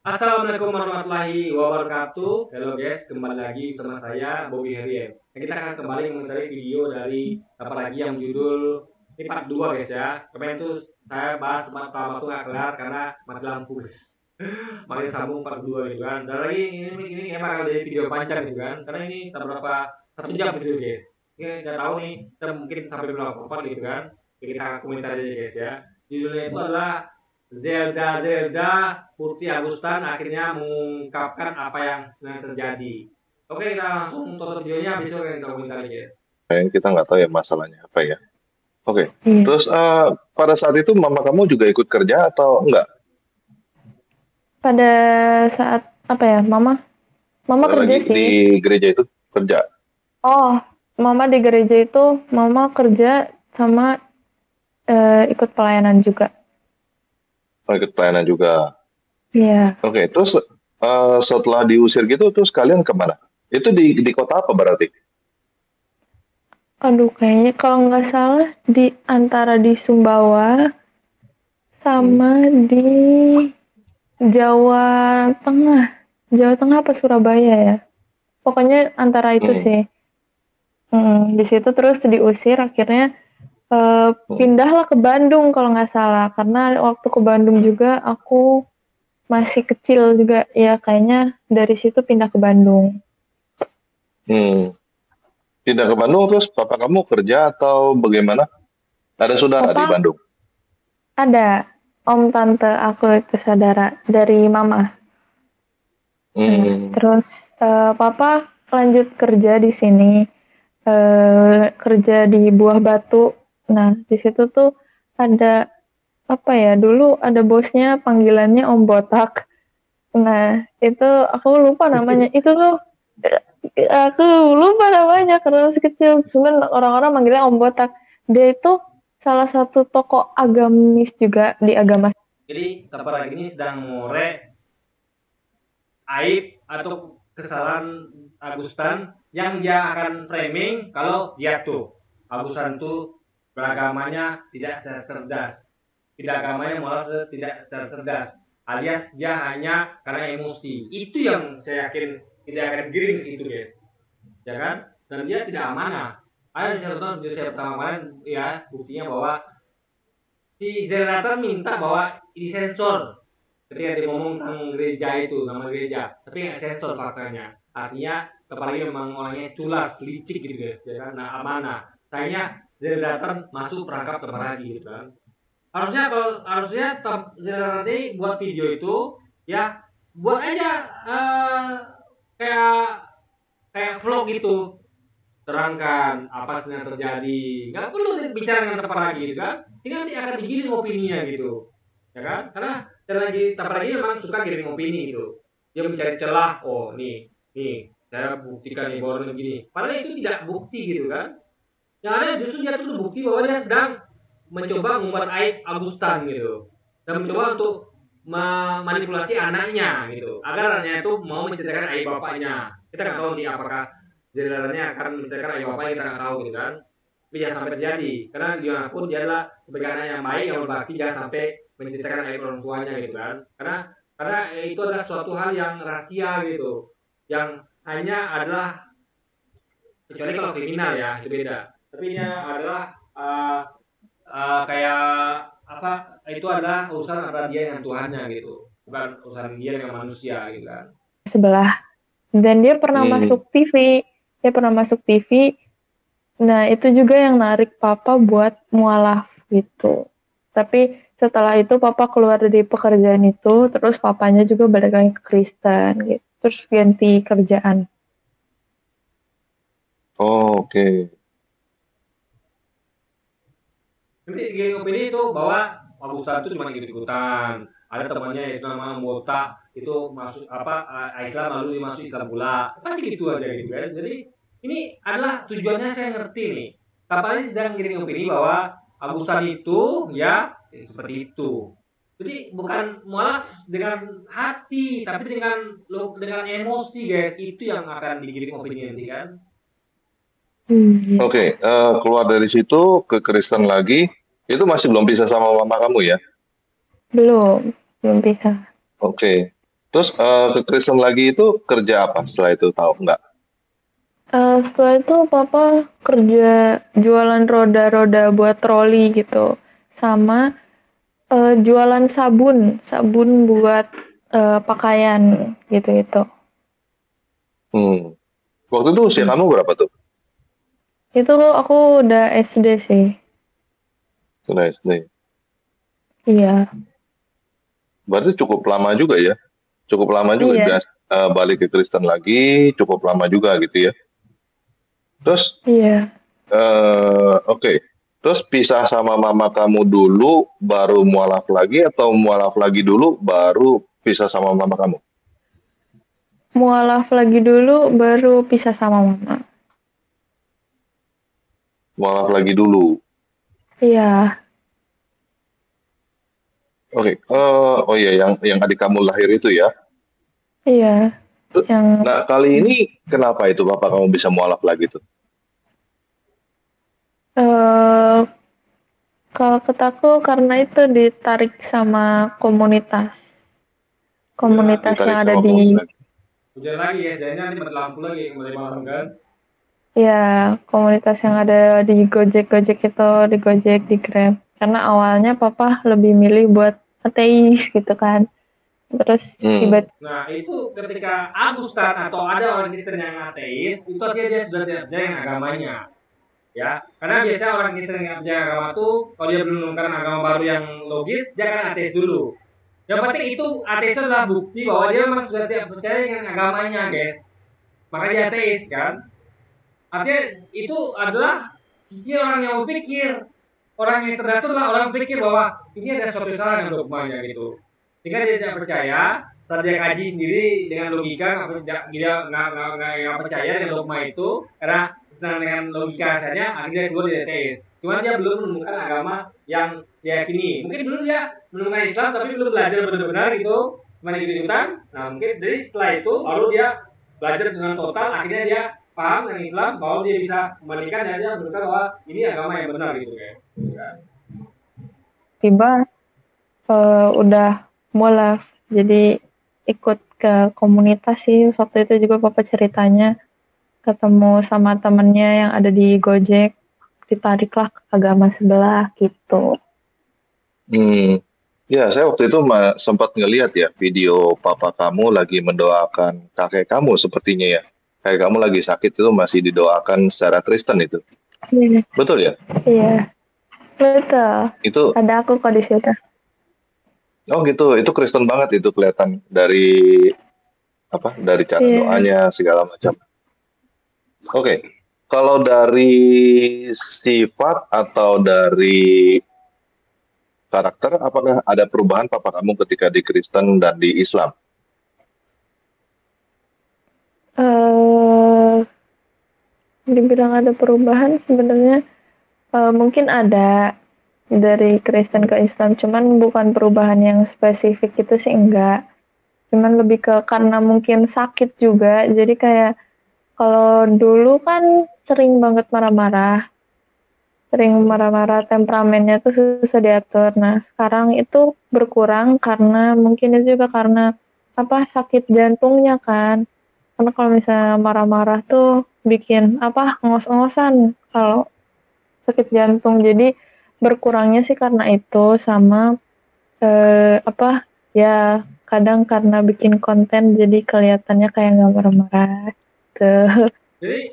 Assalamualaikum warahmatullahi wabarakatuh. Halo guys, kembali lagi bersama saya Bobby Herian. Nah, kita akan kembali mengomentari video dari apa lagi yang judul ini part 2 guys ya. Kemarin itu saya bahas part pertama tuh nggak kelar karena mati lampu guys. Makanya sambung part 2 gitu kan. Dan lagi ini emang akan jadi video panjang gitu kan. Karena ini tak berapa 1 jam gitu guys. Oke, nggak tahu nih, kita mungkin sampai berapa part gitu kan. Jadi kita komentar aja guys ya. Judulnya itu adalah Zelda Putri Agustan akhirnya mengungkapkan apa yang sedang terjadi. Oke, kita langsung tonton videonya, besok kita komentar guys. Kita nggak tahu ya masalahnya apa ya. Oke. Iya. Terus pada saat itu mama kamu juga ikut kerja atau enggak? Pada saat apa ya, Mama kerja Lagi sih. di gereja itu kerja. Oh, Mama di gereja itu Mama kerja sama ikut pelayanan juga. Ikut pelayanan juga. Iya. Oke. Terus setelah diusir gitu, terus kalian kemana? Itu di kota apa berarti? Aduh, kayaknya kalau nggak salah di antara di Sumbawa sama di Jawa Tengah. Jawa Tengah apa Surabaya ya? Pokoknya antara itu sih. Di situ terus diusir, akhirnya pindahlah ke Bandung kalau nggak salah. Karena waktu ke Bandung juga aku masih kecil juga ya, kayaknya dari situ pindah ke Bandung. Pindah ke Bandung terus papa kamu kerja atau bagaimana? Ada saudara di Papa Bandung? ada, om tante aku itu saudara dari mama. Terus papa lanjut kerja di sini, kerja di Buah Batu. Nah di situ tuh ada apa ya, dulu ada bosnya panggilannya Om Botak. Nah itu aku lupa namanya. Itu tuh aku lupa namanya karena masih kecil. Cuman orang-orang manggilnya Om Botak. Dia itu salah satu tokoh agamis juga di agama. Jadi kabar ini sedang more aib atau kesalahan Agustan yang dia akan framing kalau dia tuh Agustan tuh beragamanya tidak cerdas, tidak agamanya malah tidak cerdas, alias dia hanya karena emosi. Itu yang saya yakin tidak akan giring sih itu guys, ya kan? Dan dia tidak amanah. Ada contoh video saya pertama kemarin ya, buktinya bahwa si Zerator minta bahwa disensor ketika dia ngomong tentang gereja itu, nama gereja, tapi nggak sensor faktanya. Artinya kepalanya memang orangnya culas, licik gitu guys, ya kan? Nah, amanah. Sayangnya Zerator masuk perangkap teman lagi gitu kan. Harusnya Zerator ini buat video itu ya buat aja kayak vlog gitu, terangkan apa yang terjadi, nggak perlu bicara dengan tempat lagi gitu kan, sehingga nanti akan digiring opininya gitu, ya kan? Karena lagi tempat lagi memang suka giring opini gitu, dia mencari celah. Oh nih saya buktikan nih bahwa begini, padahal itu tidak bukti gitu kan. Yang ada justru dia tuh bukti bahwa dia sedang mencoba membuat aib Agustan gitu, dan mencoba untuk memanipulasi anaknya gitu, agar anaknya itu mau menceritakan aib bapaknya. Kita nggak tahu nih apakah jadilannya akan menceritakan aib bapaknya, kita nggak tahu gitu kan. Tapi jangan sampai terjadi, karena gimana pun dia adalah sebagai anak yang baik yang berbakti, jangan sampai menceritakan aib orang tuanya gitu kan. Karena itu adalah suatu hal yang rahasia gitu, yang hanya adalah, kecuali kalau kriminal ya itu beda, tapi ini adalah kayak apa, itu adalah urusan antara dia dengan Tuhannya gitu, bukan urusan dia dengan manusia gitu kan. Sebelah. Dan dia pernah masuk TV. Nah itu juga yang narik papa buat mualaf gitu. Tapi setelah itu papa keluar dari pekerjaan itu, terus papanya juga balik lagi ke Kristen gitu. Terus ganti kerjaan. Oh, oke. Nanti gini opini itu bahwa Pak Ustadz itu cuma ikut-ikutan. Ada temannya itu nama Mota, itu masuk apa Islam lalu masuk Islam pula. Pasti gitu aja gitu kan. Jadi ini adalah tujuannya, saya ngerti nih. Kapalnya sedang giring opini bahwa Agustan itu ya seperti itu. Jadi bukan malah dengan hati, tapi dengan emosi guys. Itu yang akan digiring opini nanti kan. Oke, keluar dari situ ke Kristen lagi, itu masih belum bisa sama mama kamu ya? Belum bisa. Oke. Terus ke Kristen lagi itu kerja apa setelah itu, tahu nggak? Setelah itu papa kerja jualan roda-roda buat troli gitu, sama jualan sabun, sabun buat pakaian gitu-gitu. Hmm. Waktu itu usia kamu berapa tuh? Itu aku udah SD sih. Sudah SD. Iya, Berarti cukup lama juga ya? Cukup lama juga iya, balik ke Kristen lagi, cukup lama juga gitu ya. Terus iya. oke. Terus pisah sama mama kamu dulu, baru mualaf lagi, atau mualaf lagi dulu, baru pisah sama mama kamu? Mualaf lagi dulu, baru pisah sama mama. Mualaf lagi dulu. Iya, Oke. Oh iya, yang adik kamu lahir itu ya. iya. Yang Nah, kali ini kenapa itu bapak kamu bisa mualaf lagi tuh? eh kalau kataku karena itu ditarik sama komunitas, komunitas yang Ditarik ada sama di, komunitas. Hujan lagi ya, sebenarnya nanti mati lampu lagi mulai malam kan. ya, komunitas yang ada di Gojek-Gojek itu, di Gojek, di Grab. Karena awalnya papa lebih milih buat ateis gitu kan. Terus Hmm. tiba-tiba Nah, itu ketika Agustan atau ada orang Kristen yang ateis, itu artinya dia sudah tidak percaya dengan agamanya. Ya, karena biasanya orang Kristen yang percaya agama tuh, kalau dia belum menemukan agama baru yang logis, dia akan ateis dulu. Yang penting itu ateis adalah bukti bahwa dia memang sudah tidak percaya dengan agamanya, guys. Makanya dia ateis kan. Artinya itu adalah sisi orang yang berpikir. Orang yang cerdas itu adalah orang berpikir bahwa ini ada suatu salah dengan dogmanya gitu. Sehingga dia tidak percaya, saat dia kaji sendiri dengan logika, dia nggak percaya dengan dogma itu, karena dengan logika saja akhirnya keluar dari ateis. Cuma dia belum menemukan agama yang dia yakini. Mungkin dulu dia menemukan Islam tapi belum belajar benar-benar gitu, cuma ikut-ikutan. Nah mungkin dari setelah itu baru dia belajar dengan total, akhirnya dia paham dengan Islam bahwa dia bisa membandingkan dan dia menentukan bahwa ini agama yang benar gitu guys. udah mualaf. Jadi ikut ke komunitas sih. Waktu itu juga papa ceritanya ketemu sama temennya yang ada di Gojek, ditariklah ke agama sebelah gitu. Hmm. Ya, saya waktu itu sempat ngelihat ya video papa kamu lagi mendoakan kakek kamu sepertinya ya. Kakek kamu lagi sakit itu masih didoakan secara Kristen itu. Iya, Betul ya? iya, betul. Itu, Ada aku kok di situ. oh gitu, itu Kristen banget itu kelihatan dari dari cara Iya. doanya segala macam. Oke, kalau dari sifat atau dari karakter, apakah ada perubahan papa kamu ketika di Kristen dan di Islam? eh Dibilang ada perubahan sebenarnya mungkin ada dari Kristen ke Islam, cuman bukan perubahan yang spesifik itu sih enggak. Cuman lebih ke karena mungkin sakit juga, jadi kayak kalau dulu kan sering banget marah-marah, temperamennya tuh susah diatur. Nah, sekarang itu berkurang karena mungkin itu juga karena sakit jantungnya kan. Karena kalau misalnya marah-marah tuh bikin ngos-ngosan kalau sakit jantung. Jadi berkurangnya sih karena itu sama ya kadang karena bikin konten jadi kelihatannya kayak nggak marah-marah gitu. Jadi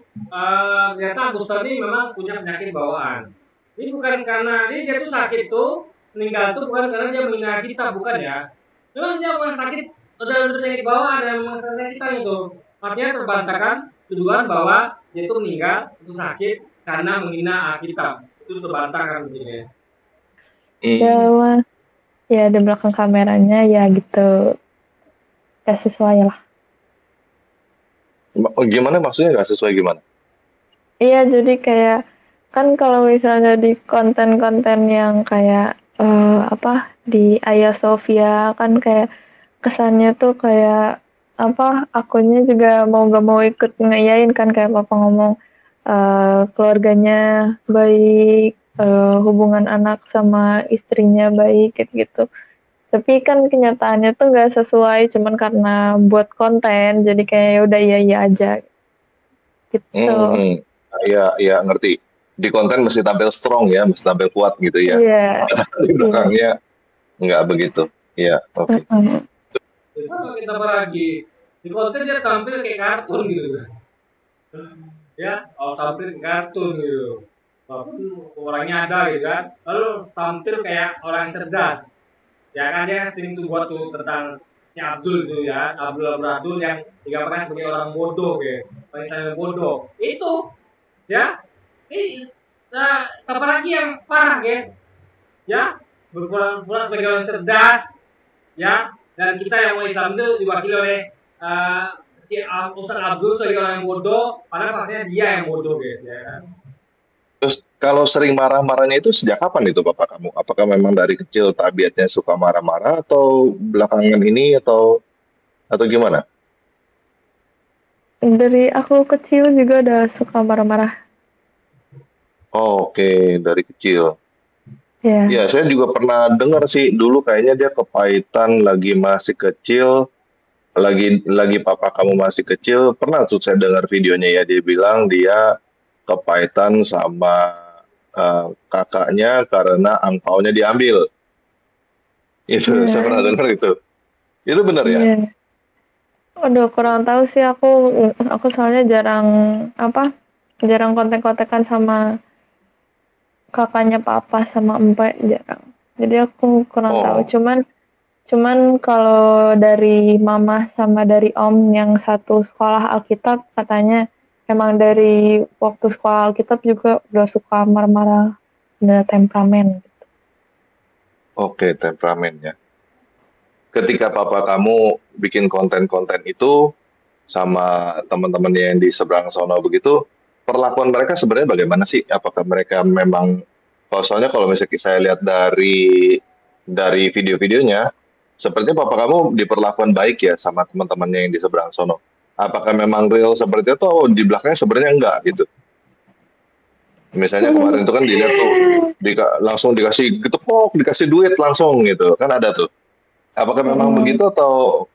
ternyata Agustan ini memang punya penyakit bawaan. Ini bukan karena dia tuh sakit tuh meninggal tuh bukan karena dia menghina kita, bukan ya. Memang dia memang sakit, udah penyakit bawaan dan memang sakit kita itu. Artinya terbantahkan tuduhan bahwa dia itu meninggal itu sakit karena menghina kita. Itu terbantahkan gitu guys. Ya di belakang kameranya ya gitu, gak sesuai lah. Gimana maksudnya nggak sesuai gimana? Iya, jadi kayak kan kalau misalnya di konten-konten yang kayak di Ayah Sofia kan kayak kesannya tuh kayak akunnya juga mau gak mau ikut ngeyain kan, kayak papa ngomong keluarganya baik, hubungan anak sama istrinya baik gitu. Tapi kan kenyataannya tuh nggak sesuai, cuman karena buat konten, jadi kayak ya udah iya aja gitu. Hmm, ya ngerti. Di konten mesti tampil strong ya, mesti tampil kuat gitu ya. Iya, Di iya. belakangnya nggak begitu. Iya, oke. Mm-mm. Sama kita lagi di konten dia tampil kayak kartun gitu kan. Ya, tampil kayak kartun gitu. Walaupun orangnya ada gitu kan. Lalu tampil kayak orang cerdas. Ya kan dia sering tuh buat tuh tentang si Abdul tuh ya, Abdul yang digambarkan sebagai orang bodoh ya, misalnya bodoh. Itu ya, ini apalagi yang parah guys, ya berpura-pura sebagai orang cerdas, ya, dan kita yang mau Islam itu diwakili oleh si Ustaz Abdul sebagai orang yang bodoh, padahal faktanya dia yang bodoh guys ya kan. Terus kalau sering marah-marahnya itu sejak kapan itu Bapak kamu? Apakah memang dari kecil tabiatnya suka marah-marah atau belakangan ini atau gimana? Dari aku kecil juga udah suka marah-marah. Oh, oke, dari kecil. Ya, Ya, saya juga pernah dengar sih dulu kayaknya dia kepahitan lagi masih kecil, lagi papa kamu masih kecil. Pernah tuh saya dengar videonya ya, dia bilang dia kepahitan sama kakaknya karena angpaonya diambil. Itu saya pernah iya, dengar itu. Itu benar ya? iya. Aduh, kurang tahu sih aku soalnya jarang kontak-kontakan sama kakaknya papa sama empat jarang. Jadi aku kurang tahu. Oh, Cuman kalau dari mama sama dari om yang satu sekolah Alkitab katanya emang dari waktu sekolah Alkitab juga udah suka marah-marah, udah temperamen. oke, temperamennya. Ketika papa kamu bikin konten-konten itu sama teman-temannya yang di seberang sono begitu, perlakuan mereka sebenarnya bagaimana sih? Apakah mereka memang, kalau soalnya kalau misalnya saya lihat dari video-videonya, sepertinya papa kamu diperlakukan baik ya sama teman-temannya yang di seberang sono. Apakah memang real seperti itu atau di belakangnya sebenarnya enggak gitu? Misalnya kemarin itu kan dilihat tuh langsung dikasih getepok, dikasih duit langsung gitu, kan ada tuh. Apakah memang Hmm, begitu atau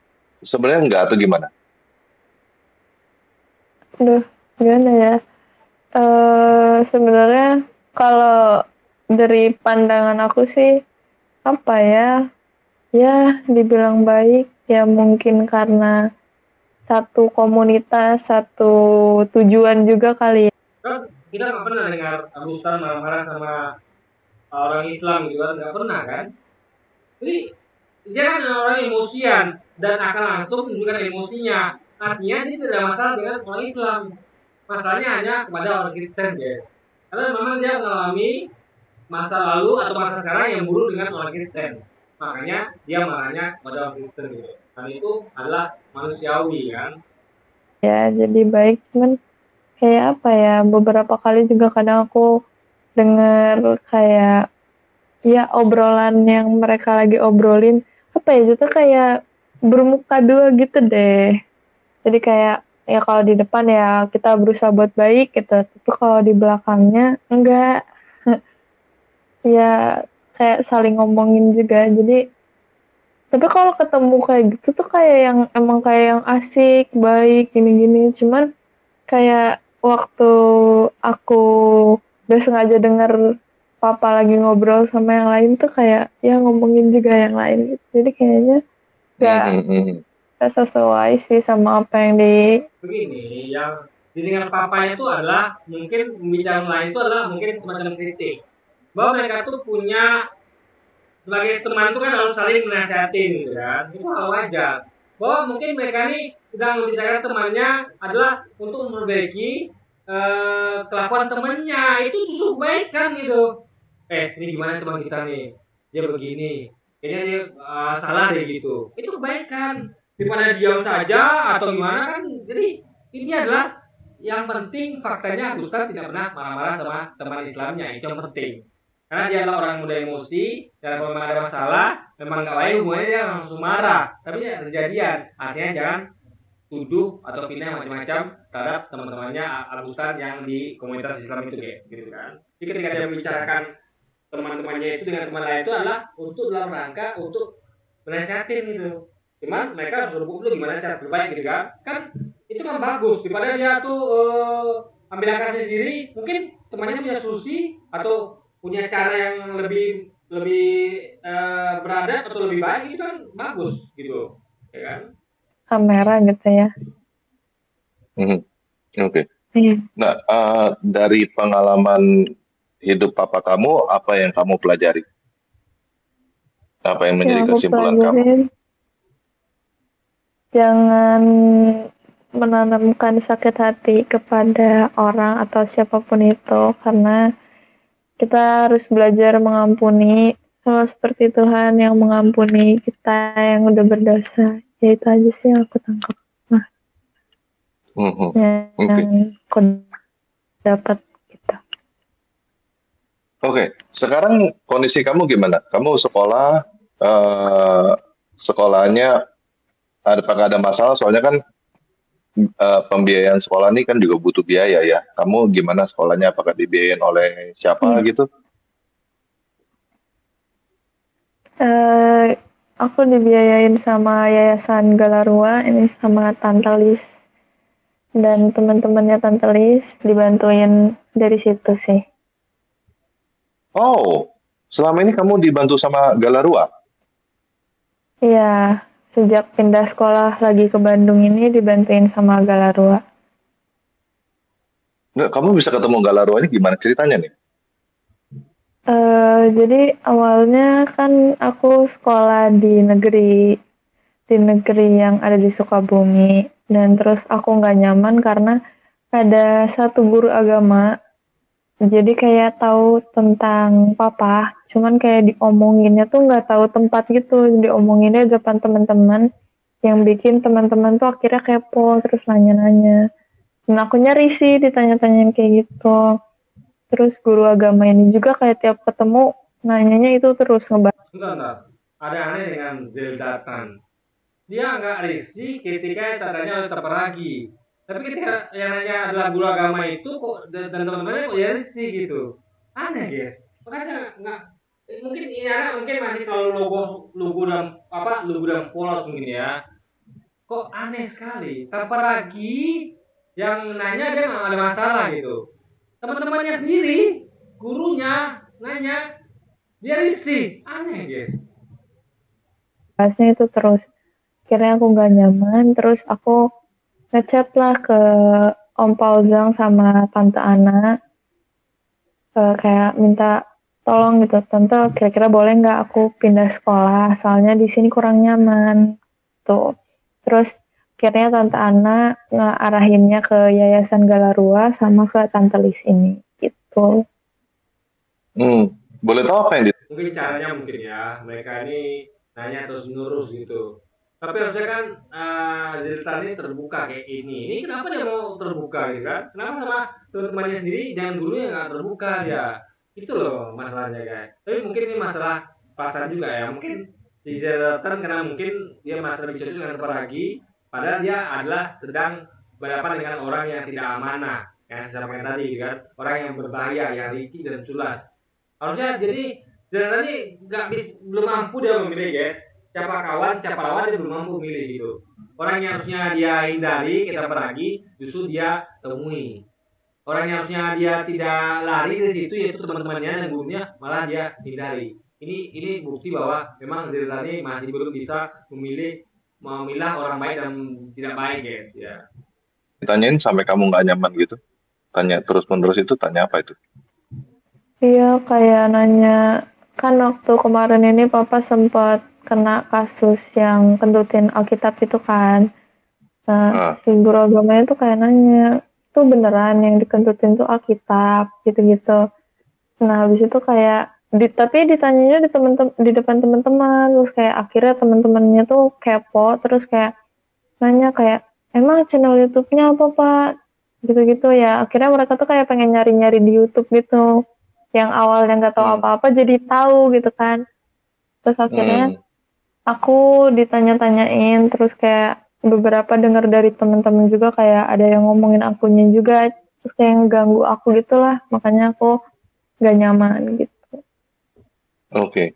sebenarnya enggak atau gimana? aduh, gimana ya? Sebenarnya kalau dari pandangan aku sih apa ya? Ya, dibilang baik ya mungkin karena satu komunitas, satu tujuan juga kali ya. Kan kita nggak pernah dengar Abu Ustaz marah-marah sama orang Islam gitu kan, nggak pernah kan. Jadi dia kan orang emosian dan akan langsung menunjukkan emosinya. Artinya dia tidak ada masalah dengan orang Islam. Masalahnya hanya kepada orang Kristen guys. Karena memang dia mengalami masa lalu atau masa sekarang yang buruk dengan orang Kristen. Makanya dia marahnya kepada orang Kristen gitu. Dan itu adalah manusiawi kan. Ya, jadi baik cuman kayak apa ya? Beberapa kali juga kadang aku dengar kayak ya obrolan yang mereka lagi obrolin apa ya itu kayak bermuka dua gitu deh. Jadi kayak ya kalau di depan ya kita berusaha buat baik gitu, tapi kalau di belakangnya enggak. Ya kayak saling ngomongin juga. Jadi tapi kalau ketemu kayak gitu tuh kayak yang emang kayak yang asik, baik, gini-gini. Cuman kayak waktu aku gak sengaja denger papa lagi ngobrol sama yang lain tuh kayak ya ngomongin juga yang lain gitu. Jadi kayaknya gak, Hmm, hmm, hmm. gak sesuai sih sama apa yang di... Begini, yang didengar papanya itu adalah mungkin pembicaraan lain itu adalah mungkin semacam kritik. Bahwa mereka tuh punya sebagai teman itu kan harus saling menasihatin gitu kan. Itu hal wajar. Bahwa mungkin mereka ini sedang membicarakan temannya adalah untuk memperbaiki kelakuan temannya. Itu justru baik kan gitu. Ini gimana teman kita nih? Dia begini. Kayaknya dia salah deh gitu. Itu kebaikan. Daripada diam saja atau gimana kan. Jadi ini adalah yang penting faktanya Ustaz tidak pernah marah-marah sama teman Islamnya. Itu yang penting. Karena dia adalah orang muda emosi, dan kalau memang ada masalah, memang nggak baik hubungannya dia langsung marah. Tapi ya kejadian. Artinya jangan tuduh atau fitnah macam-macam terhadap teman-temannya Agustan yang di komunitas Islam itu guys, gitu kan. Jadi ketika dia membicarakan teman-temannya itu dengan teman lain itu adalah untuk dalam rangka untuk menasehatin gitu. Cuman mereka harus rebut dulu gimana cara terbaik gitu kan. Kan itu kan bagus daripada dia tuh ambil langkah sendiri, mungkin temannya punya solusi atau punya cara yang lebih lebih beradab atau lebih baik, itu kan bagus gitu, ya kan? Kamera gitu ya. Oke. Iya. Nah, dari pengalaman hidup papa kamu, apa yang kamu pelajari? Apa yang menjadi Yang aku kesimpulan kamu? pelajarin, jangan menanamkan sakit hati kepada orang atau siapapun itu, karena kita harus belajar mengampuni sama seperti Tuhan yang mengampuni kita yang udah berdosa. Ya itu aja sih yang aku tangkap. Nah, Oke. yang aku dapat gitu. Oke, sekarang kondisi kamu gimana? Kamu sekolah, sekolahnya apakah ada masalah? Soalnya kan pembiayaan sekolah ini kan juga butuh biaya ya. Kamu gimana sekolahnya? Apakah dibiayain oleh siapa gitu? Aku dibiayain sama Yayasan Galarua, ini sama Tante Lis dan teman-temannya Tante Lis, dibantuin dari situ sih. Oh, selama ini kamu dibantu sama Galarua? Iya, sejak pindah sekolah lagi ke Bandung ini dibantuin sama Galarua. Nggak, kamu bisa ketemu Galarua ini gimana ceritanya nih? Jadi awalnya kan aku sekolah di negeri yang ada di Sukabumi, dan terus aku nggak nyaman karena ada satu guru agama, jadi kayak tahu tentang papa, cuman kayak diomonginnya tuh nggak tahu tempat gitu, diomonginnya di depan teman-teman, yang bikin teman-teman tuh akhirnya kepo terus nanya-nanya. Dan akunya risih ditanya-tanyain kayak gitu. Terus guru agama ini juga kayak tiap ketemu nanyanya itu terus ngebahas. Entar. Ada aneh dengan Zildatan. Dia nggak risih ketika tanya oleh Taparagi. Tapi ketika yang nanya adalah guru agama itu kok dan teman-temannya kok ya risih gitu. Aneh guys. Makanya nggak mungkin ini anak mungkin masih terlalu lugu dan polos mungkin ya. Kok aneh sekali. Taparagi yang nanya dia nggak ada masalah gitu. Teman-temannya sendiri, gurunya nanya, dia risih. Aneh guys. Bahasnya itu terus. Akhirnya aku nggak nyaman, terus aku ngechat lah ke Om Pauzang sama Tante Ana, kayak minta tolong gitu, Tante kira-kira boleh nggak aku pindah sekolah, soalnya di sini kurang nyaman tuh. Terus akhirnya Tante Ana ngarahinnya ke Yayasan Galarua sama ke Tante Lis ini gitu. Boleh tahu apa yang mungkin caranya mungkin ya mereka ini nanya terus menerus gitu. Tapi harusnya kan Ziltan ini terbuka kayak ini kenapa dia mau terbuka gitu kan? Kenapa sama teman-temannya sendiri dan gurunya nggak terbuka dia? Itu loh masalahnya guys. Tapi mungkin ini masalah pasar juga ya. Mungkin si Ziltan karena mungkin dia masih lebih cocok dengan Paragi, padahal dia adalah sedang berhadapan dengan orang yang tidak amanah, yang saya sampaikan tadi kan, orang yang berbahaya, yang licik dan culas. Harusnya jadi Zidane ini belum mampu dia memilih guys. Siapa kawan, siapa lawan dia belum mampu memilih gitu. Orang yang harusnya dia hindari kita peragi, justru dia temui. Orang yang harusnya dia tidak lari dari situ yaitu teman-temannya dan gurunya malah dia hindari. Ini bukti bahwa memang Zidane masih belum bisa memilah orang baik dan tidak baik guys ya. ditanyain sampai kamu nggak nyaman gitu? Tanya terus-menerus itu tanya apa itu? Iya, kayak nanya, kan waktu kemarin ini papa sempat kena kasus yang kentutin Alkitab itu kan. Nah, si guru agamanya tuh kayak nanya, itu beneran yang dikentutin tuh Alkitab, gitu-gitu. Nah, habis itu kayak, tapi ditanyanya di depan teman-teman, terus kayak akhirnya teman-temannya tuh kepo, terus kayak nanya kayak, emang channel YouTube-nya apa, Pak? Gitu-gitu ya. Akhirnya mereka tuh kayak pengen nyari-nyari di YouTube gitu. Yang awalnya nggak tahu apa-apa jadi tahu gitu kan. Terus akhirnya aku ditanya-tanyain, terus kayak beberapa dengar dari teman-teman juga kayak ada yang ngomongin akunya juga, terus kayak ngeganggu aku gitulah, makanya aku nggak nyaman gitu. Oke.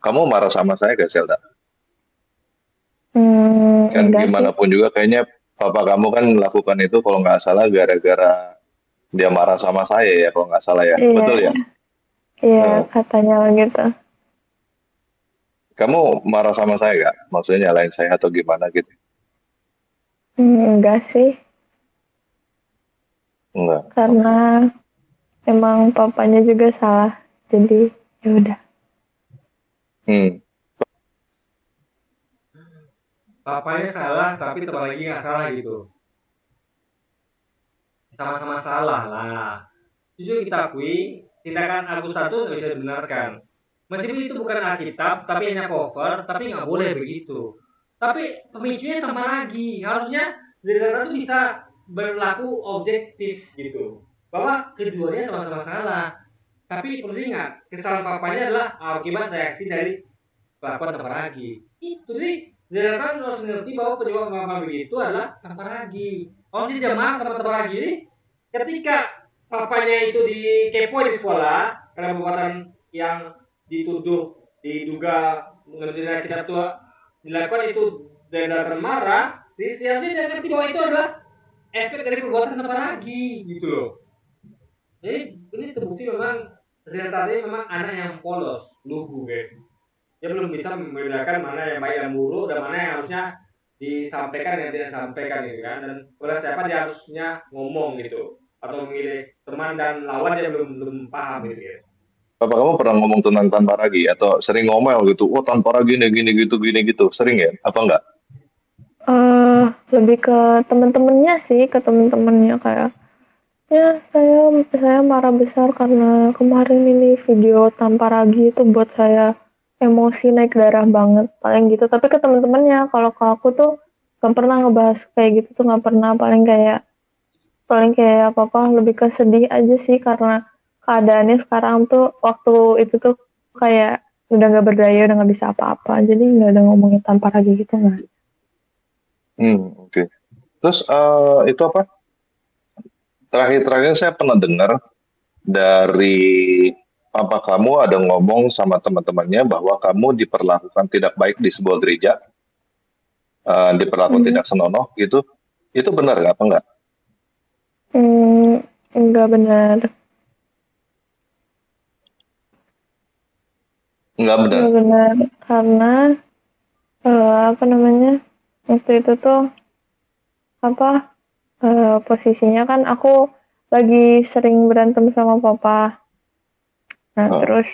kamu marah sama saya gak, Zelda? Kan Enggak gimana sih. pun juga kayaknya papa kamu kan melakukan itu kalau nggak salah gara-gara dia marah sama saya ya, kalau nggak salah ya. Iya, Betul ya? iya Eh, katanya begitu. kamu marah sama saya nggak? Maksudnya nyalain saya atau gimana gitu? Enggak sih, Enggak. karena Oke. emang papanya juga salah. Jadi ya udah. Hmm. Papanya salah tapi tetap lagi nggak salah gitu. Sama-sama salah lah. Jujur kita akui, tindakan Agus satu nggak bisa dibenarkan. Meskipun itu bukan Alkitab, tapi hanya cover, tapi nggak boleh begitu. Tapi pemicunya tambah lagi. Harusnya Zidane itu bisa berlaku objektif gitu. Bahwa keduanya sama-sama salah. Tapi perlu diingat, kesalahan papanya adalah akibat reaksi dari kelakuan tambah lagi. Itu jadi Zidane harus mengerti bahwa penyebab mama begitu adalah tambah lagi. Harusnya dia marah sama tambah lagi. Ketika papanya itu dikepoin di sekolah karena perbuatan yang diduga mengenai kita tua dilakukan itu dan marah, siasat dia ngerti bahwa itu adalah efek dari perbuatan apa lagi gitu loh. Jadi ini terbukti memang tadi memang anak yang polos, lugu guys. Dia belum bisa membedakan mana yang baik dan buruk dan mana yang harusnya disampaikan dan tidak disampaikan gitu kan. Dan pada siapa dia harusnya ngomong gitu atau memilih teman dan lawan dia belum paham gitu guys. Papa kamu pernah ngomong tentang tanpa ragi atau sering ngomel gitu? Oh tanpa ragi gini gitu. Sering ya? Apa enggak? Lebih ke teman-temannya sih, ke teman-temannya kayak ya saya marah besar karena kemarin ini video tanpa ragi itu buat saya emosi naik darah banget paling gitu. Tapi ke teman-temannya, kalau ke aku tuh gak pernah ngebahas kayak gitu tuh, gak pernah. Paling kayak apa lebih ke sedih aja sih karena keadaannya sekarang tuh waktu itu tuh kayak udah nggak berdaya, udah nggak bisa apa-apa, jadi nggak ada ngomongin tanpa ragi gitu nggak. Oke. Terus itu apa? Terakhir-terakhir saya pernah dengar dari papa kamu ada ngomong sama teman-temannya bahwa kamu diperlakukan tidak baik di sebuah gereja, diperlakukan Hmm, tidak senonoh gitu. Itu benar nggak apa enggak? nggak benar. Nggak benar. Nggak benar karena apa namanya, waktu itu tuh apa posisinya kan aku lagi sering berantem sama papa. Nah Oh. terus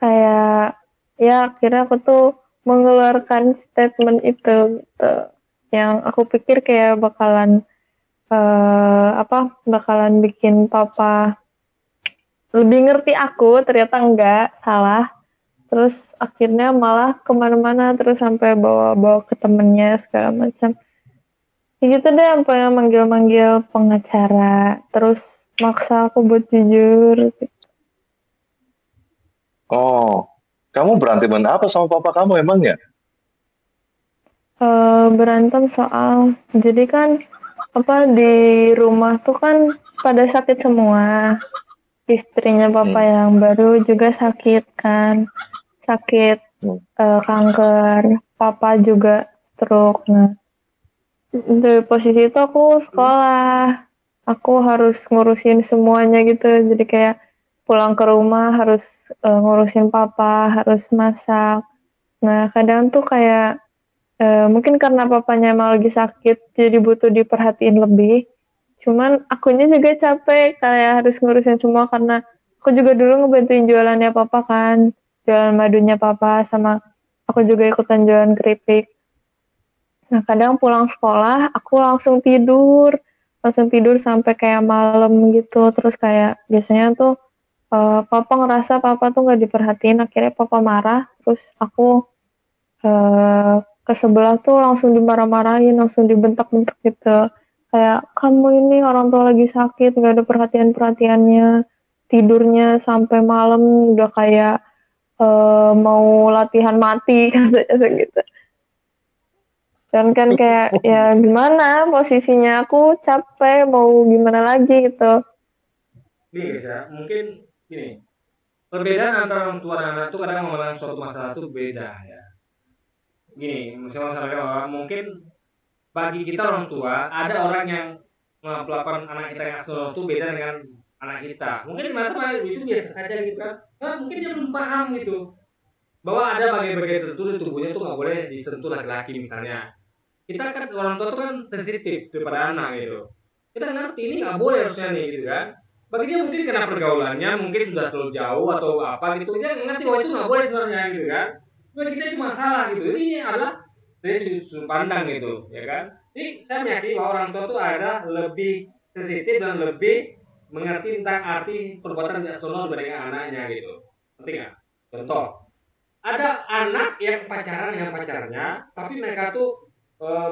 kayak ya akhirnya aku tuh mengeluarkan statement itu gitu. Yang aku pikir kayak bakalan bikin papa lebih ngerti aku, ternyata enggak, salah. Terus akhirnya malah kemana-mana, terus sampai bawa-bawa ke temennya segala macam. Ya gitu deh, sampai manggil-manggil pengacara, terus maksa aku buat jujur. Oh, kamu beranteman apa sama papa kamu emangnya? Berantem soal, jadi kan di rumah tuh kan pada sakit semua. Istrinya papa Hmm. yang baru juga sakit kan, sakit Hmm. kanker, papa juga stroke. Nah, dari posisi itu aku sekolah, aku harus ngurusin semuanya gitu, jadi kayak pulang ke rumah harus ngurusin papa, harus masak. Nah kadang tuh kayak mungkin karena papanya emang lagi sakit jadi butuh diperhatiin lebih, cuman akunya juga capek kayak harus ngurusin semua karena aku juga dulu ngebantuin jualannya papa kan, jualan madunya papa, sama aku juga ikutan jualan keripik. Nah kadang pulang sekolah aku langsung tidur sampai kayak malam gitu, terus kayak biasanya tuh papa ngerasa papa tuh nggak diperhatiin, akhirnya papa marah, terus aku ke sebelah tuh langsung dimarah-marahin, langsung dibentak-bentak gitu. Kayak kamu ini orang tua lagi sakit, nggak ada perhatian-perhatiannya, tidurnya sampai malam udah kayak mau latihan mati katanya gitu. Dan kan kayak ya gimana posisinya, aku capek mau gimana lagi gitu. Nih guys ya, mungkin gini. perbedaan antara orang tua dan anak itu kadang memandang suatu masalah itu beda ya. Gini, misalnya masalahnya mungkin bagi kita orang tua ada orang yang melakukan anak kita yang senonoh itu beda dengan anak kita. Mungkin masa itu biasa saja gitu kan. Nah, mungkin dia belum paham gitu bahwa ada bagian-bagian tertentu di tubuhnya itu nggak boleh disentuh laki-laki misalnya. Kita kan orang tua itu kan sensitif daripada anak gitu. Kita ngerti ini nggak boleh harusnya nih gitu kan. Bagi dia mungkin karena pergaulannya mungkin sudah terlalu jauh atau apa gitu, dia ngerti bahwa itu nggak boleh sebenarnya gitu kan. Bagi kita cuma salah gitu. Ini adalah dari sudut pandang gitu, ya kan. Jadi saya meyakini bahwa orang tua itu ada lebih sensitif dan lebih mengerti tentang arti perbuatan tidak senonoh dibandingkan anaknya gitu. Penting nggak? Contoh, ada anak yang pacaran dengan pacarnya, tapi mereka tuh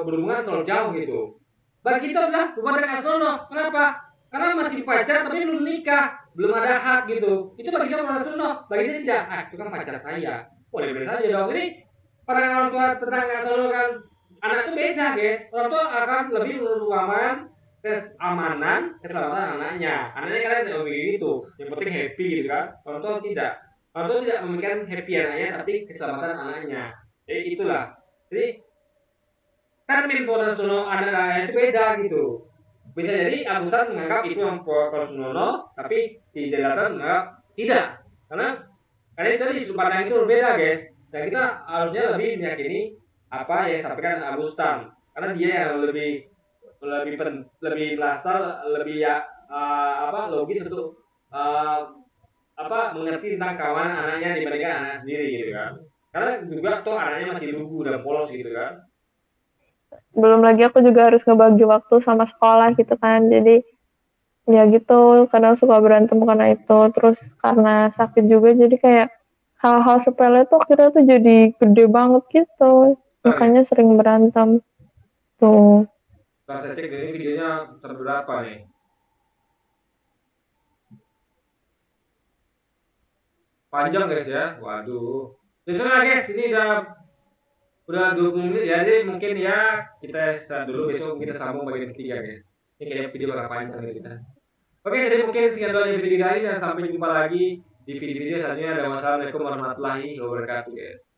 berhubungan terlalu jauh gitu. Bagi kita adalah perbuatan tidak senonoh. Kenapa? Karena masih pacar tapi belum nikah, belum ada hak gitu. Itu bagi kita perbuatan senonoh. Bagi dia tidak, itu kan pacar saya. Boleh saja dong. Ini pandangan orang tua tentang nggak senonoh kan anak itu beda, guys. Orang tua akan lebih merupakan keamanan, keselamatan anaknya. Anaknya kalian tidak begitu. Yang penting happy gitu kan. Orang tua tidak. Orang tua tidak memikirkan happy anaknya, tapi keselamatan anaknya. Jadi itulah. Jadi kan important senonoh anak itu beda gitu. Bisa jadi Agustan menganggap itu yang Porsunono, tapi si Zelatan menganggap tidak. Karena itu di sudut pandang itu berbeda, guys. Dan kita harusnya lebih meyakini apa yang disampaikan Agustan. Karena dia yang lebih merasa lebih logis untuk mengerti tentang keamanan anaknya dibandingkan anak sendiri gitu kan. Karena juga toh anaknya masih lugu dan polos gitu kan. Belum lagi aku juga harus ngebagi waktu sama sekolah gitu kan, jadi ya gitu kadang suka berantem karena itu, terus karena sakit juga jadi kayak hal-hal sepele tuh kita tuh jadi gede banget gitu, makanya sering berantem tuh. Saya cek ini videonya seberapa nih. Panjang guys ya, waduh. Misalnya guys, ini udah 20 menit ya, jadi mungkin ya kita start dulu, besok kita sambung bagian ketiga guys. Ini kayak video bakal panjang ya kita. Oke, jadi mungkin sekian dulu video kali ini dan sampai jumpa lagi di video-video selanjutnya. Wassalamualaikum warahmatullahi wabarakatuh guys.